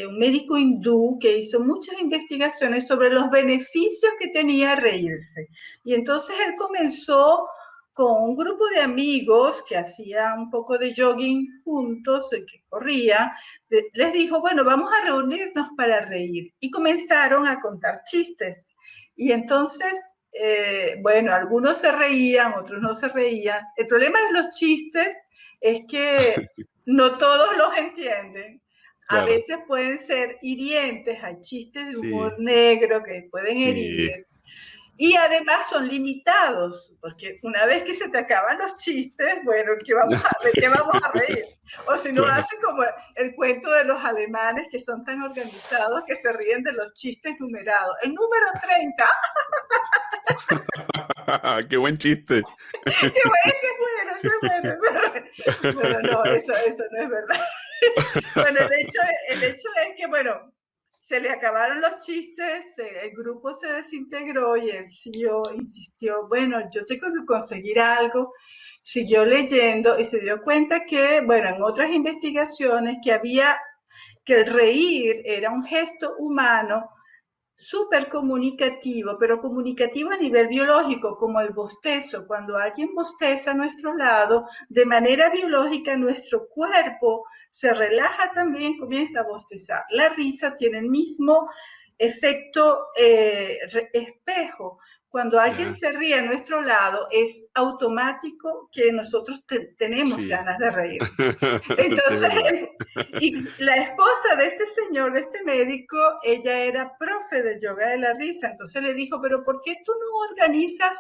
un médico hindú que hizo muchas investigaciones sobre los beneficios que tenía reírse. Y entonces él comenzó con un grupo de amigos que hacían un poco de jogging juntos, que corrían, les dijo, bueno, vamos a reunirnos para reír. Y comenzaron a contar chistes. Y entonces, bueno, algunos se reían, otros no se reían. El problema de los chistes es que no todos los entienden. A
Claro.
veces pueden ser hirientes, hay chistes de humor
Sí,
negro que pueden
sí.
herir. Y además son limitados, porque una vez que se te acaban los chistes, bueno, ¿de qué vamos a reír? O si no,
Claro.
hacen como el cuento de los alemanes que son tan organizados que se ríen de los chistes numerados. El número 30,
Qué buen chiste.
ese es bueno. Bueno, no, eso no es verdad. Bueno, el hecho es que, bueno, se le acabaron los chistes, el grupo se desintegró y el CEO insistió, bueno, yo tengo que conseguir algo. Siguió leyendo y se dio cuenta que, bueno, en otras investigaciones que el reír era un gesto humano súper comunicativo, pero comunicativo a nivel biológico, como el bostezo. Cuando alguien bosteza a nuestro lado, de manera biológica nuestro cuerpo se relaja también, comienza a bostezar. La risa tiene el mismo efecto espejo. Cuando alguien
Ya.
se ríe a nuestro lado, es automático que nosotros tenemos
Sí.
ganas de reír.
Sí, es verdad.
Entonces, y la esposa de este señor, de este médico, ella era profe de yoga de la risa, entonces le dijo, pero ¿por qué tú no organizas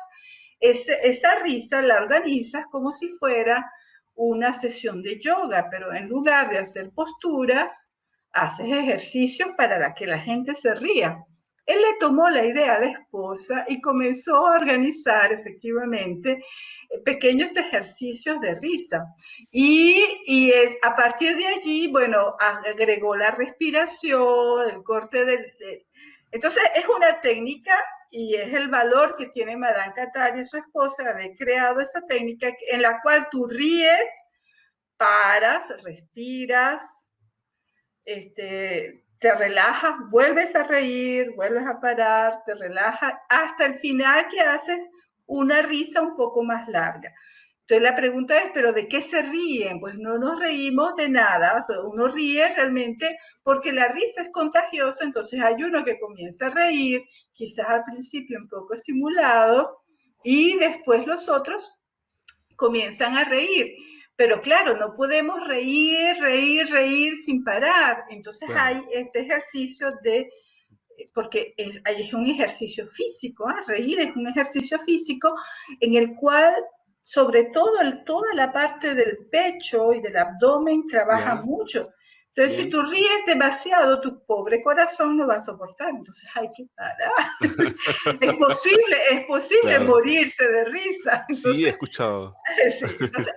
esa risa, la organizas como si fuera una sesión de yoga, pero en lugar de hacer posturas, haces ejercicios para que la gente se ría? Él le tomó la idea a la esposa y comenzó a organizar efectivamente pequeños ejercicios de risa. Y a partir de allí, bueno, agregó la respiración, el corte entonces, es una técnica y es el valor que tiene Madan Kataria y su esposa de haber creado esa técnica en la cual tú ríes, paras, respiras, te relajas, vuelves a reír, vuelves a parar, te relajas, hasta el final que haces una risa un poco más larga. Entonces la pregunta es, ¿pero de qué se ríen? Pues no nos reímos de nada, o sea, uno ríe realmente porque la risa es contagiosa, entonces hay uno que comienza a reír, quizás al principio un poco simulado, y después los otros comienzan a reír. Pero claro, no podemos reír sin parar. Entonces
Claro.
hay este ejercicio porque es un ejercicio físico, ¿eh? Reír es un ejercicio físico en el cual, sobre todo, toda la parte del pecho y del abdomen trabaja
Ya.
mucho. Entonces, si
Bien.
tú ríes demasiado, tu pobre corazón no va a soportar. Entonces, hay que parar. Es posible
Claro.
morirse de risa.
Sí, he
Entonces,
escuchado.
sí, entonces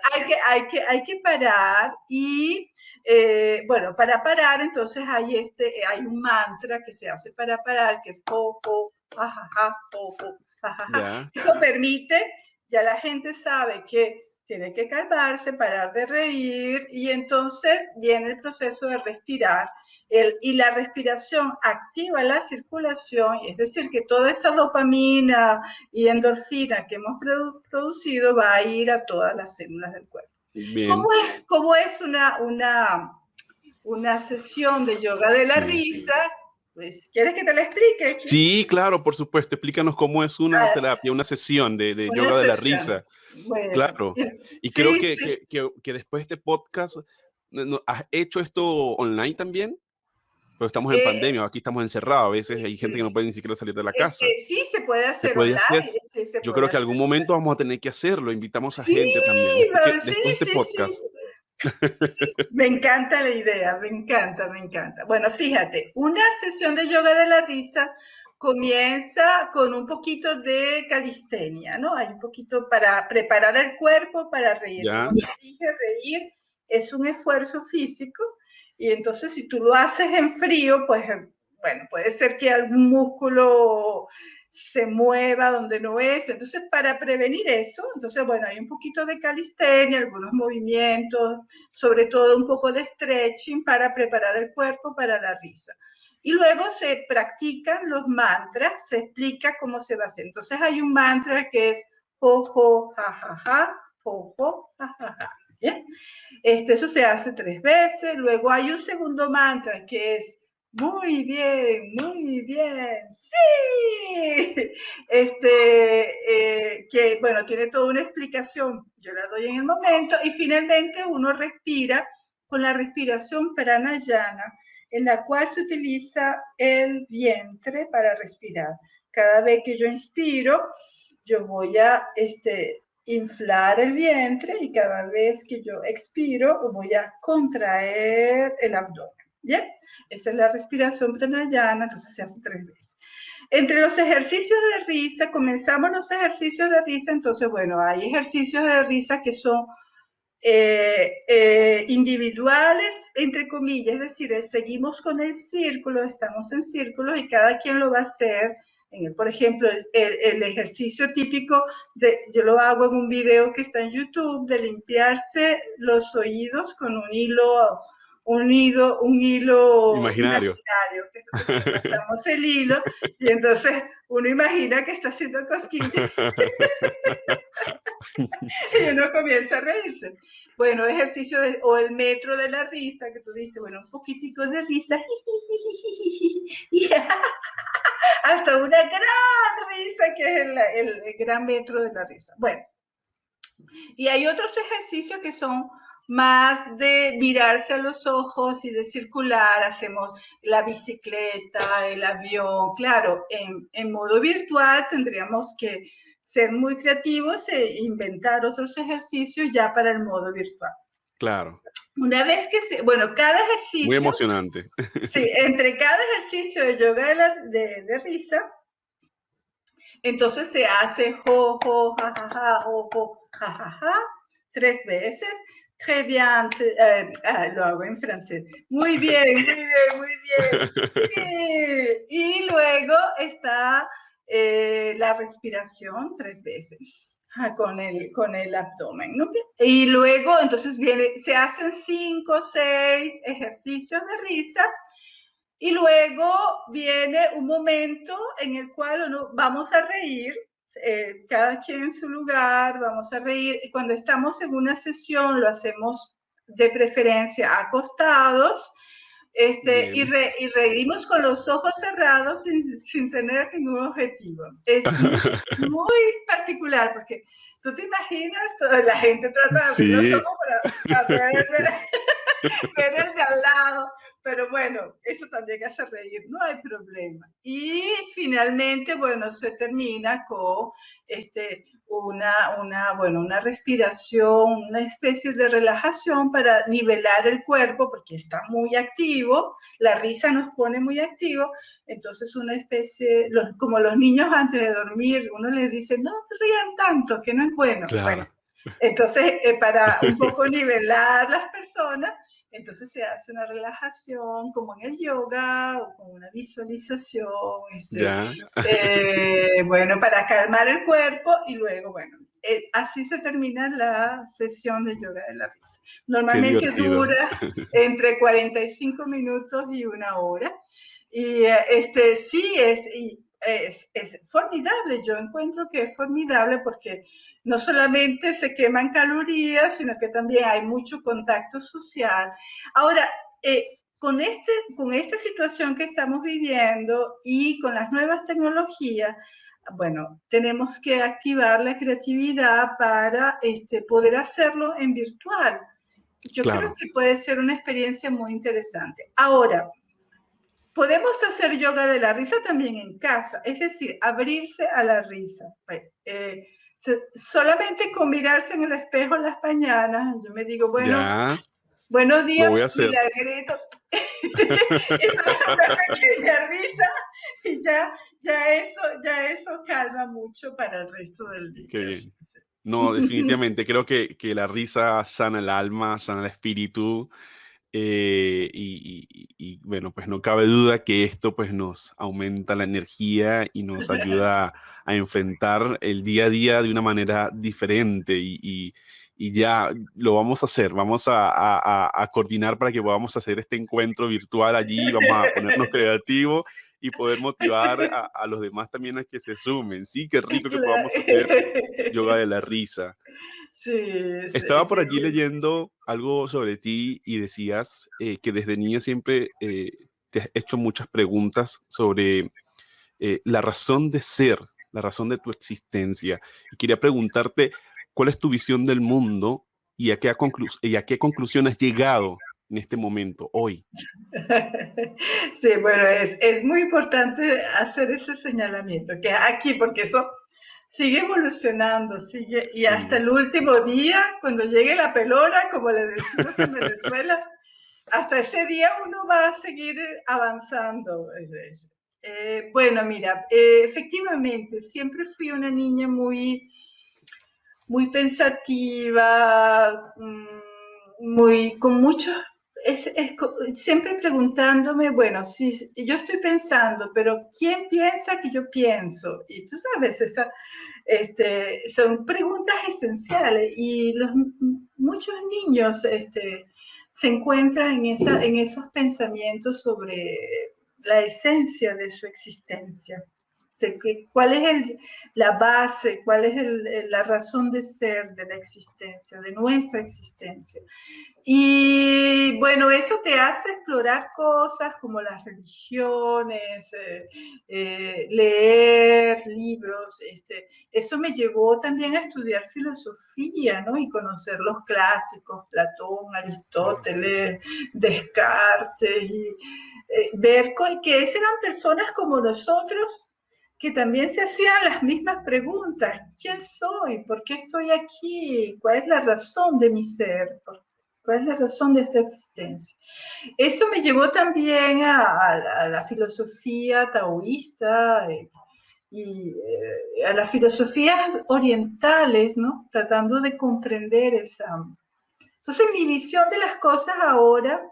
hay que parar y, bueno, para parar, entonces hay un mantra que se hace para parar, que es po, po, jajaja, po, po, jajaja.
Ya.
Eso permite, ya la gente sabe que tiene que calmarse, parar de reír, y entonces viene el proceso de respirar. Y la respiración activa la circulación, es decir, que toda esa dopamina y endorfina que hemos producido va a ir a todas las células del cuerpo.
Bien.
¿Cómo es una sesión de yoga de la
Sí.
risa? Pues, ¿quieres que te la explique?
Sí, claro, por supuesto. Explícanos cómo es una terapia, una sesión de
Una
yoga de la
sesión.
risa.
Bueno,
Claro. Y creo
sí, sí.
que después de este podcast ¿Has hecho esto online también? Pero estamos en
Eh,
pandemia, aquí estamos encerrados, a veces hay gente que no
sí,
puede ni siquiera salir de la casa.
sí, se puede
¿Se
hacer
puede hacer?
online, sí, se
Yo
puede
creo que
hacer.
algún momento vamos a tener que hacerlo, invitamos a
Sí,
gente también,
sí,
después de este
sí, sí.
podcast.
Me encanta la idea, me encanta, me encanta. Bueno, fíjate, una sesión de yoga de la risa comienza con un poquito de calistenia, ¿no? Hay un poquito para preparar el cuerpo para reír.
¿Ya?
Como te dije, reír es un esfuerzo físico y entonces si tú lo haces en frío, pues bueno, puede ser que algún músculo se mueva donde no es. Entonces, para prevenir eso, entonces, bueno, hay un poquito de calistenia, algunos movimientos, sobre todo un poco de stretching para preparar el cuerpo para la risa. Y luego se practican los mantras, se explica cómo se va a hacer. Entonces hay un mantra que es ho, ho, ja, ja, ja, ho, ho, ja, ja, ja. ¿Bien? Eso se hace 3 veces. Luego hay un segundo mantra que es muy bien, sí. Que bueno, tiene toda una explicación, yo la doy en el momento, y finalmente uno respira con la respiración pranayana, en la cual se utiliza el vientre para respirar. Cada vez que yo inspiro, yo voy a inflar el vientre y cada vez que yo expiro voy a contraer el abdomen. ¿Bien? Esa es la respiración pranayana, entonces se hace 3 veces. Entre los ejercicios de risa, comenzamos los ejercicios de risa, entonces, bueno, hay ejercicios de risa que son individuales, entre comillas, es decir, seguimos con el círculo, estamos en círculos y cada quien lo va a hacer. Por ejemplo, el ejercicio típico, yo lo hago en un video que está en YouTube, de limpiarse los oídos con un hilo
Imaginario.
imaginario. Entonces, bueno, pasamos el hilo y entonces uno imagina que está haciendo cosquillas y uno comienza a reírse. Bueno, o el metro de la risa, que tú dices, bueno, un poquitico de risa, hasta una gran risa, que es el gran metro de la risa. Bueno, y hay otros ejercicios que son más de mirarse a los ojos y de circular, hacemos la bicicleta, el avión. Claro, en modo virtual tendríamos que ser muy creativos e inventar otros ejercicios ya para el modo virtual.
Claro.
Una vez bueno, cada
Muy
ejercicio,
emocionante.
sí, entre cada ejercicio de yoga de risa, entonces se hace jo, jo, ja, ja, ja, jo, ja, ja, ja, 3 veces. Très bien, lo hago en francés. Muy bien, muy bien, muy bien. Sí. Y luego está la respiración 3 veces con el abdomen, ¿no? Y luego, entonces se hacen 5 o 6 ejercicios de risa. Y luego viene un momento en el cual vamos a reír, cada quien en su lugar, vamos a reír. Y cuando estamos en una sesión, lo hacemos de preferencia acostados, y reímos con los ojos cerrados sin tener ningún objetivo. Es muy, muy particular porque tú te imaginas, la gente trata de abrir los
Sí.
ojos para ver el de al lado, pero bueno, eso también hace reír, no hay problema. Y finalmente, bueno, se termina con una respiración, una especie de relajación para nivelar el cuerpo, porque está muy activo, la risa nos pone muy activo, entonces una especie, como los niños antes de dormir, uno les dice, no rían tanto, que no es bueno.
Claro.
Bueno, entonces, para un poco nivelar las personas, entonces se hace una relajación como en el yoga o con una visualización,
Ya.
bueno, para calmar el cuerpo y luego, bueno, así se termina la sesión de yoga de la risa.
Qué
Normalmente
divertido.
dura entre 45 minutos y 1 hora. Y sí, es formidable. Yo encuentro que es formidable porque no solamente se queman calorías, sino que también hay mucho contacto social. Ahora, con esta situación que estamos viviendo y con las nuevas tecnologías, bueno, tenemos que activar la creatividad para poder hacerlo en virtual. yo creo
Claro.
que puede ser una experiencia muy interesante. Ahora, podemos hacer yoga de la risa también en casa, es decir, abrirse a la risa. Solamente con mirarse en el espejo en las mañanas, yo me digo, bueno,
Ya,
buenos
lo
días,
voy a hacer.
milagreto. Eso es una pequeña risa y ya eso calma mucho para el resto del
Qué
día.
bien. No, definitivamente, creo que la risa sana el alma, sana el espíritu. Bueno, pues no cabe duda que esto pues nos aumenta la energía y nos ayuda a enfrentar el día a día de una manera diferente y ya lo vamos a hacer, vamos a coordinar para que podamos hacer este encuentro virtual allí, vamos a ponernos creativos y poder motivar a los demás también a que se sumen. Sí, qué rico que podamos hacer yoga de la risa.
Sí,
Estaba por
sí.
allí leyendo algo sobre ti y decías que desde niña siempre te has hecho muchas preguntas sobre la razón de ser, la razón de tu existencia. Y quería preguntarte cuál es tu visión del mundo y y a qué conclusión has llegado en este momento, hoy.
Sí, bueno, es muy importante hacer ese señalamiento, que aquí, porque eso sigue evolucionando, sigue, y hasta
Sí,
el último día, cuando llegue la pelona, como le decimos en Venezuela, hasta ese día uno va a seguir avanzando. Bueno, mira, efectivamente, siempre fui una niña muy pensativa, con muchos, siempre preguntándome, bueno, si yo estoy pensando, pero ¿quién piensa que yo pienso? Y tú sabes, son preguntas esenciales y muchos niños se encuentran en esos pensamientos sobre la esencia de su existencia. ¿Cuál es la base, cuál es la razón de ser de la existencia, de nuestra existencia? Y bueno, eso te hace explorar cosas como las religiones, leer libros. Eso me llevó también a estudiar filosofía, ¿no? Y conocer los clásicos, Platón, Aristóteles, Descartes, y ver que esas eran personas como nosotros que también se hacían las mismas preguntas. ¿Quién soy? ¿Por qué estoy aquí? ¿Cuál es la razón de mi ser? ¿Cuál es la razón de esta existencia? Eso me llevó también a la filosofía taoísta y a las filosofías orientales, ¿no? Tratando de comprender esa. Entonces, mi visión de las cosas ahora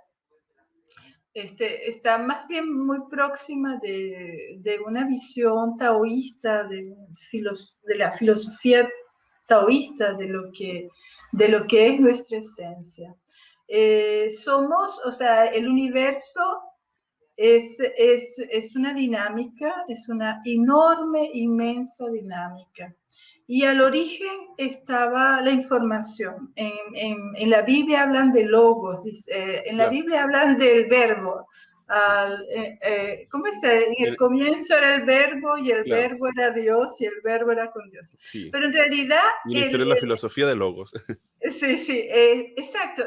está más bien muy próxima de una visión taoísta, de la filosofía taoísta, de lo que es nuestra esencia. O sea, el universo es una dinámica, es una enorme, inmensa dinámica. Y al origen estaba la información. En la Biblia hablan de logos, en la
claro.
Biblia hablan del verbo.
Sí.
¿Cómo es? En el
En-
comienzo era el verbo y el
claro,
verbo era Dios y el verbo era con Dios.
sí.
Pero en realidad,
Y una historia de la filosofía de logos.
sí, exacto.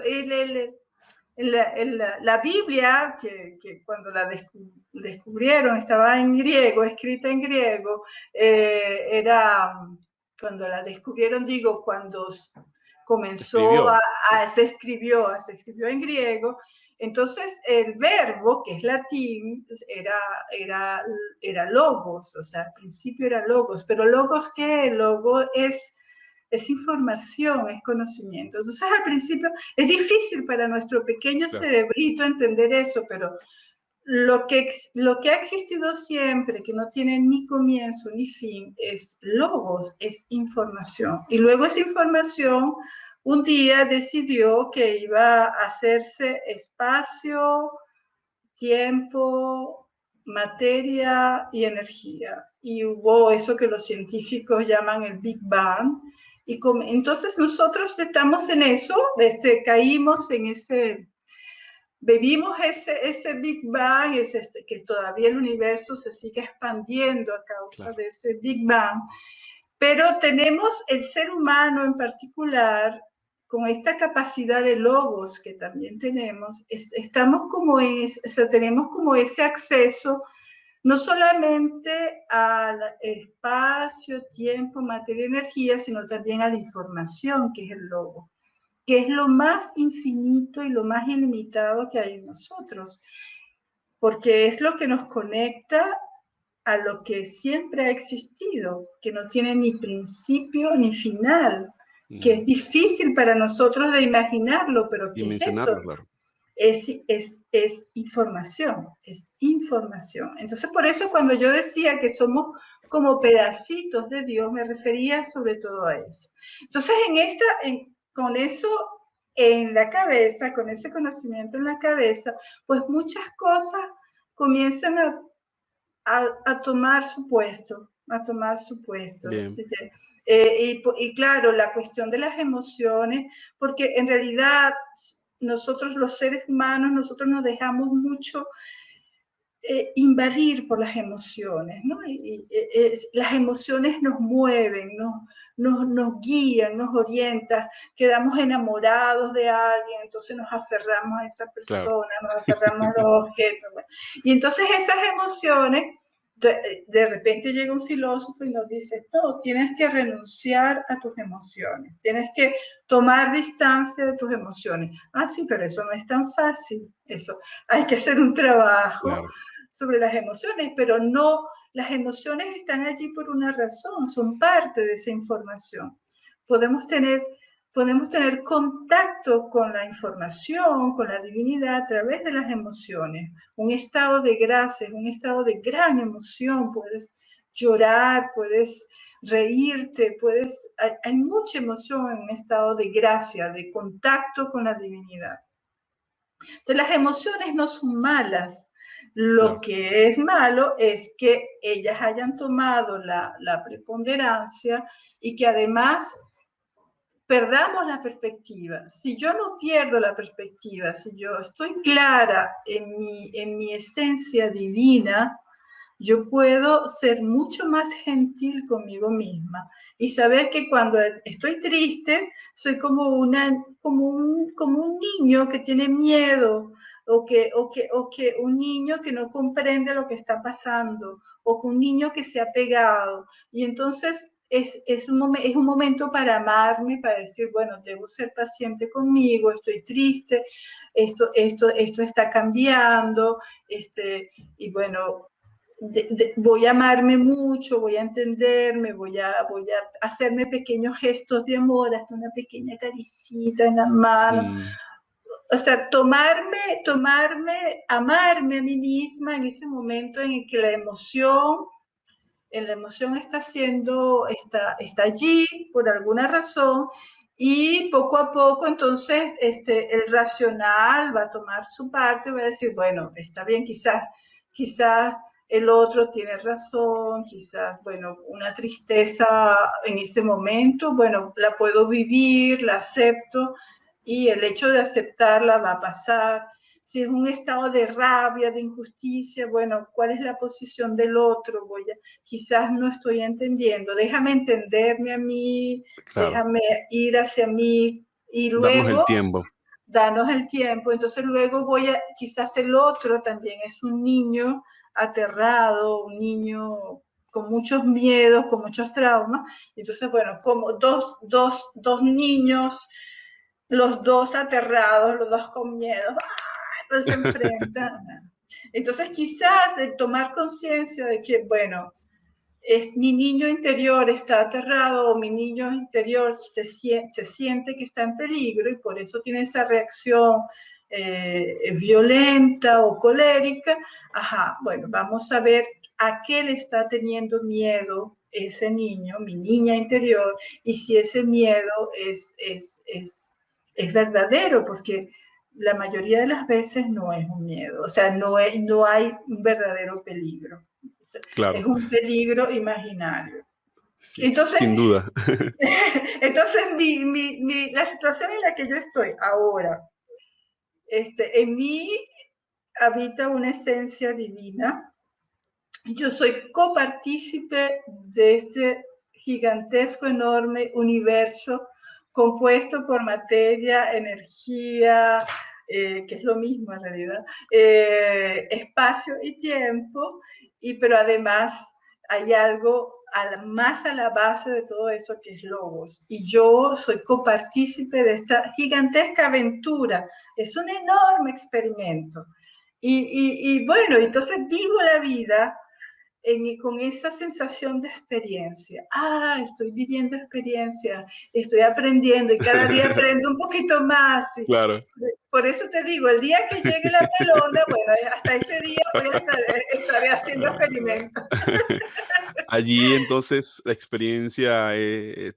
La Biblia, que cuando la descubrieron, estaba en griego, escrita en griego, era, cuando la descubrieron, digo, cuando
Se
comenzó
escribió.
se escribió en griego, entonces el verbo, que es latín, era logos, o sea, al principio era logos, pero logos, ¿qué? Logo es información, es conocimiento. Entonces, al principio es difícil para nuestro pequeño
Claro.
cerebrito entender eso, pero lo que ha existido siempre, que no tiene ni comienzo ni fin, es logos, es información. Y luego esa información un día decidió que iba a hacerse espacio, tiempo, materia y energía. Y hubo eso que los científicos llaman el Big Bang. Entonces nosotros estamos en eso, caímos en bebimos ese Big Bang, que todavía el universo se sigue expandiendo a causa
Claro.
de ese Big Bang, pero tenemos el ser humano en particular con esta capacidad de logos que también tenemos, estamos como o sea, tenemos como ese acceso no solamente al espacio, tiempo, materia, energía, sino también a la información, que es el logo, que es lo más infinito y lo más ilimitado que hay en nosotros, porque es lo que nos conecta a lo que siempre ha existido, que no tiene ni principio ni final, que es difícil para nosotros de imaginarlo, pero ¿qué es eso?
Claro.
Es información, es información. Entonces, por eso cuando yo decía que somos como pedacitos de Dios, me refería sobre todo a eso. Entonces, con eso en la cabeza, con ese conocimiento en la cabeza, pues muchas cosas comienzan a tomar su puesto, a tomar su puesto. Y claro, la cuestión de las emociones, porque en realidad nosotros los seres humanos, nosotros nos dejamos mucho invadir por las emociones, ¿no? Las emociones nos mueven, nos guían, nos orientan, quedamos enamorados de alguien, entonces nos aferramos a esa persona, nos aferramos a los objetos. Bueno. Y entonces esas emociones, de repente llega un filósofo y nos dice, no, tienes que renunciar a tus emociones, tienes que tomar distancia de tus emociones. Ah, sí, pero eso no es tan fácil, eso. Hay que hacer un trabajo sobre las emociones, pero no, las emociones están allí por una razón, son parte de esa información. Podemos tener contacto con la información, con la divinidad a través de las emociones. Un estado de gracia, un estado de gran emoción, puedes llorar, puedes reírte, hay mucha emoción en un estado de gracia, de contacto con la divinidad. Entonces las emociones no son malas. Lo que es malo es que ellas hayan tomado la preponderancia y que además perdamos la perspectiva. Si yo no pierdo la perspectiva, si yo estoy clara en mi esencia divina, yo puedo ser mucho más gentil conmigo misma y saber que cuando estoy triste soy como un niño que tiene miedo o que un niño que no comprende lo que está pasando o que un niño que se ha pegado. Y entonces es un momento para amarme, para decir, bueno, debo ser paciente conmigo, estoy triste, esto está cambiando, y bueno, voy a amarme mucho, voy a entenderme, voy a hacerme pequeños gestos de amor, hasta una pequeña caricita en la mano. O sea, amarme a mí misma en ese momento en el que la emoción está allí por alguna razón, y poco a poco entonces el racional va a tomar su parte, va a decir, bueno, está bien, quizás el otro tiene razón, quizás, bueno, una tristeza en ese momento, bueno, la puedo vivir, la acepto, y el hecho de aceptarla va a pasar. Si es un estado de rabia, de injusticia, bueno, ¿cuál es la posición del otro? Quizás no estoy entendiendo, déjame entenderme a mí, déjame ir hacia mí, y luego darnos el tiempo. Entonces luego quizás el otro también es un niño aterrado, un niño con muchos miedos, con muchos traumas. Entonces, bueno, como dos niños, los dos aterrados, los dos con miedo, entonces se enfrentan. Entonces quizás el tomar conciencia de que, bueno, mi niño interior está aterrado, o mi niño interior se siente que está en peligro y por eso tiene esa reacción violenta o colérica. Ajá, bueno, vamos a ver a qué le está teniendo miedo ese niño, mi niña interior, y si ese miedo es verdadero, porque la mayoría de las veces no es un miedo, o sea, no hay un verdadero peligro. Es un peligro imaginario.
Sí, entonces, sin duda.
Entonces, la situación en la que yo estoy ahora, en mí habita una esencia divina. Yo soy copartícipe de este gigantesco, enorme universo, compuesto por materia, energía, que es lo mismo en realidad, espacio y tiempo, pero además hay algo más a la base de todo eso que es Logos. Y yo soy copartícipe de esta gigantesca aventura. Es un enorme experimento. Y bueno, entonces vivo la vida con esa sensación de experiencia. Estoy viviendo experiencia, estoy aprendiendo y cada día aprendo un poquito más.
Claro.
Por eso te digo, el día que llegue la pelona, bueno, hasta ese día estaré haciendo experimentos.
Allí entonces la experiencia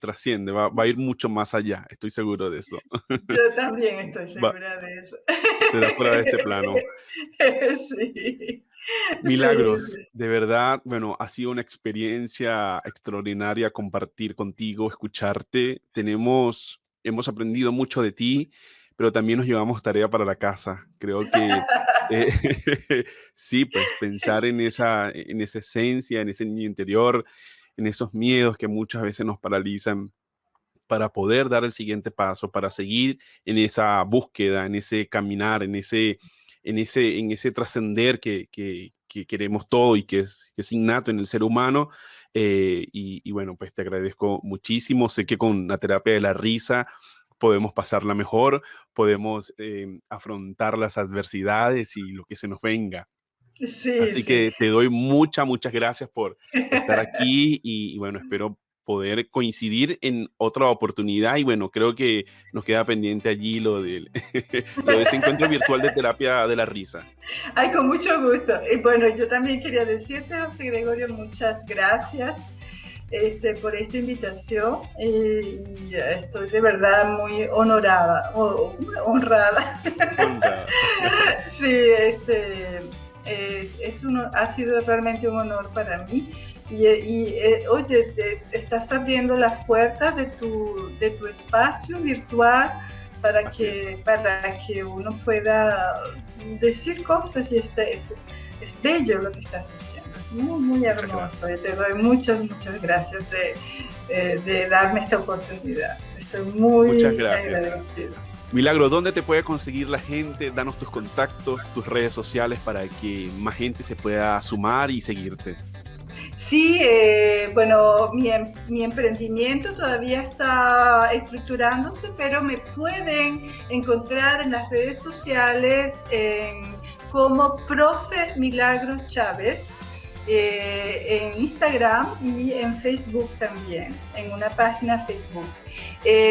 trasciende, va a ir mucho más allá, estoy seguro de eso.
Yo también estoy segura de eso.
Será fuera de este plano.
Sí.
Milagros,
Sí.
de verdad, bueno, ha sido una experiencia extraordinaria compartir contigo, escucharte. Hemos aprendido mucho de ti, pero también nos llevamos tarea para la casa. Creo que sí, pues pensar en esa esencia, en ese niño interior, en esos miedos que muchas veces nos paralizan para poder dar el siguiente paso, para seguir en esa búsqueda, en ese caminar, en ese trascender que queremos todo y que es innato en el ser humano. Y bueno, pues te agradezco muchísimo. Sé que con la terapia de la risa podemos pasarla mejor, podemos afrontar las adversidades y lo que se nos venga.
Sí,
Así
sí.
que te doy muchas gracias por estar aquí y bueno, espero poder coincidir en otra oportunidad y bueno, creo que nos queda pendiente allí lo de ese encuentro virtual de terapia de la risa.
Ay, con mucho gusto. Y bueno, yo también quería decirte, José Gregorio, muchas gracias por esta invitación y estoy de verdad muy honrada. Sí, ha sido realmente un honor para mí. Oye, estás abriendo las puertas de tu espacio virtual para que uno pueda decir cosas y es bello lo que estás haciendo, es muy, muy hermoso y te doy muchas gracias de darme esta oportunidad. Estoy muy agradecida.
Milagro, ¿dónde te puede conseguir la gente? Danos tus contactos, tus redes sociales para que más gente se pueda sumar y seguirte.
Sí, bueno, mi emprendimiento todavía está estructurándose, pero me pueden encontrar en las redes sociales como Profe Milagro Chávez, en Instagram y en Facebook también, en una página Facebook.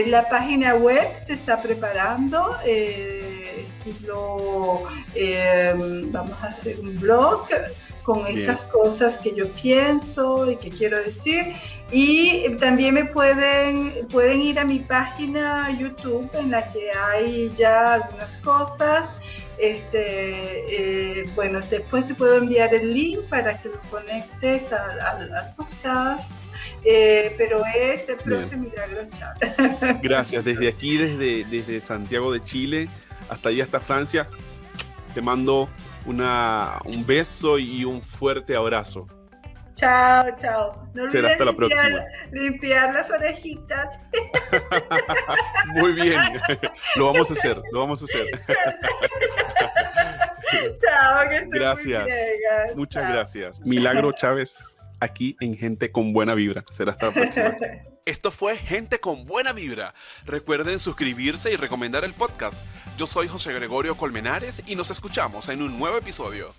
La página web se está preparando, vamos a hacer un blog con estas cosas que yo pienso y que quiero decir. Y también pueden ir a mi página YouTube en la que hay ya algunas cosas. Bueno, después te puedo enviar el link para que lo conectes al podcast, pero es el Profe Milagro Chávez.
Gracias, desde aquí, desde Santiago de Chile hasta allá, hasta Francia, te mando un beso y un fuerte abrazo.
Chao, chao. No
será hasta la próxima.
Limpiar las orejitas.
Muy bien, lo vamos a hacer.
Chao, que estés
gracias.
Muy bien.
Muchas gracias. Milagro Chávez, aquí en Gente con Buena Vibra. Será hasta la próxima. Esto fue Gente con Buena Vibra. Recuerden suscribirse y recomendar el podcast. Yo soy José Gregorio Colmenares y nos escuchamos en un nuevo episodio.